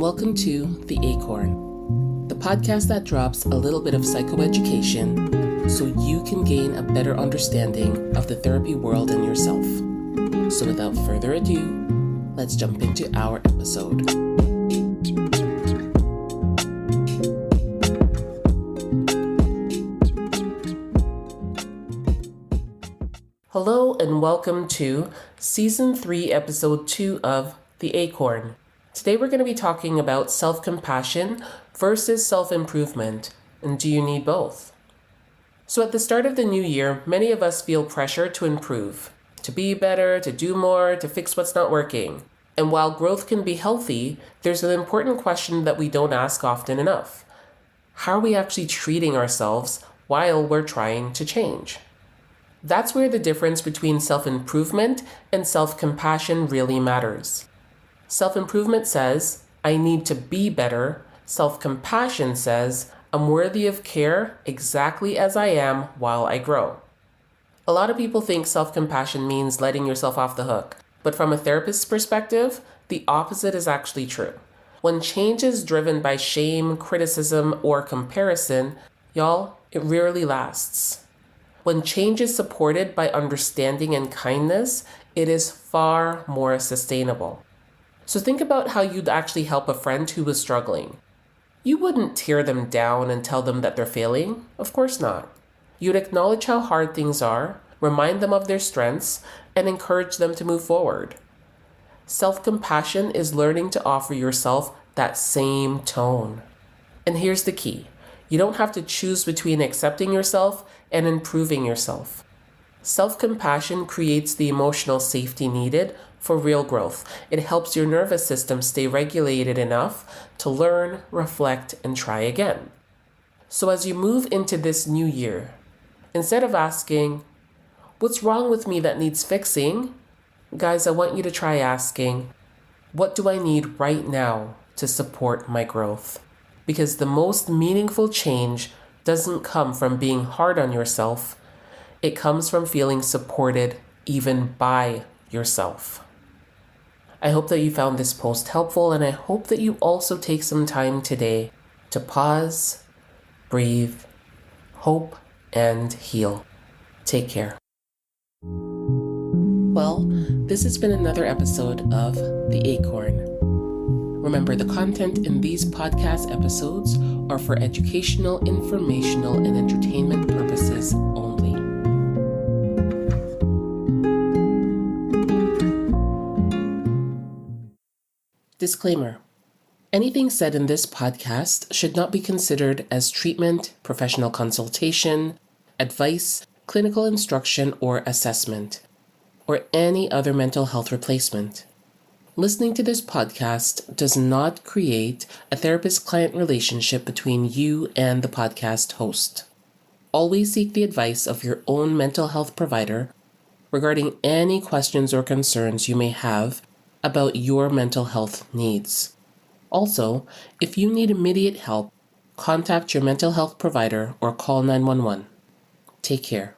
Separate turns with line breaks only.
welcome to The Acorn, the podcast that drops a little bit of psychoeducation so you can gain a better understanding of the therapy world and yourself. So without further ado, let's jump into our episode. Hello and welcome to Season 3, Episode 2 of The Acorn. Today we're going to be talking about self-compassion versus self-improvement, and do you need both? So at the start of the new year, many of us feel pressure to improve, to be better, to do more, to fix what's not working. And while growth can be healthy, there's an important question that we don't ask often enough. How are we actually treating ourselves while we're trying to change? That's where the difference between self-improvement and self-compassion really matters. Self-improvement says, I need to be better. Self-compassion says, I'm worthy of care exactly as I am while I grow. A lot of people think self-compassion means letting yourself off the hook. But from a therapist's perspective, the opposite is actually true. When change is driven by shame, criticism, or comparison, y'all, it rarely lasts. When change is supported by understanding and kindness, it is far more sustainable. So think about how you'd actually help a friend who was struggling. You wouldn't tear them down and tell them that they're failing. Of course not. You'd acknowledge how hard things are, remind them of their strengths, and encourage them to move forward. Self-compassion is learning to offer yourself that same tone. And here's the key. You don't have to choose between accepting yourself and improving yourself. Self-compassion creates the emotional safety needed for real growth. It helps your nervous system stay regulated enough to learn, reflect, and try again. So as you move into this new year, instead of asking, what's wrong with me that needs fixing? Guys, I want you to try asking, what do I need right now to support my growth? Because the most meaningful change doesn't come from being hard on yourself. It comes from feeling supported even by yourself. I hope that you found this post helpful, and I hope that you also take some time today to pause, breathe, hope, and heal. Take care. Well, this has been another episode of The Acorn. Remember, the content in these podcast episodes are for educational, informational, and entertainment purposes only. Disclaimer. Anything said in this podcast should not be considered as treatment, professional consultation, advice, clinical instruction or assessment, or any other mental health replacement. Listening to this podcast does not create a therapist-client relationship between you and the podcast host. Always seek the advice of your own mental health provider regarding any questions or concerns you may have about your mental health needs. Also, if you need immediate help, contact your mental health provider or call 911. Take care.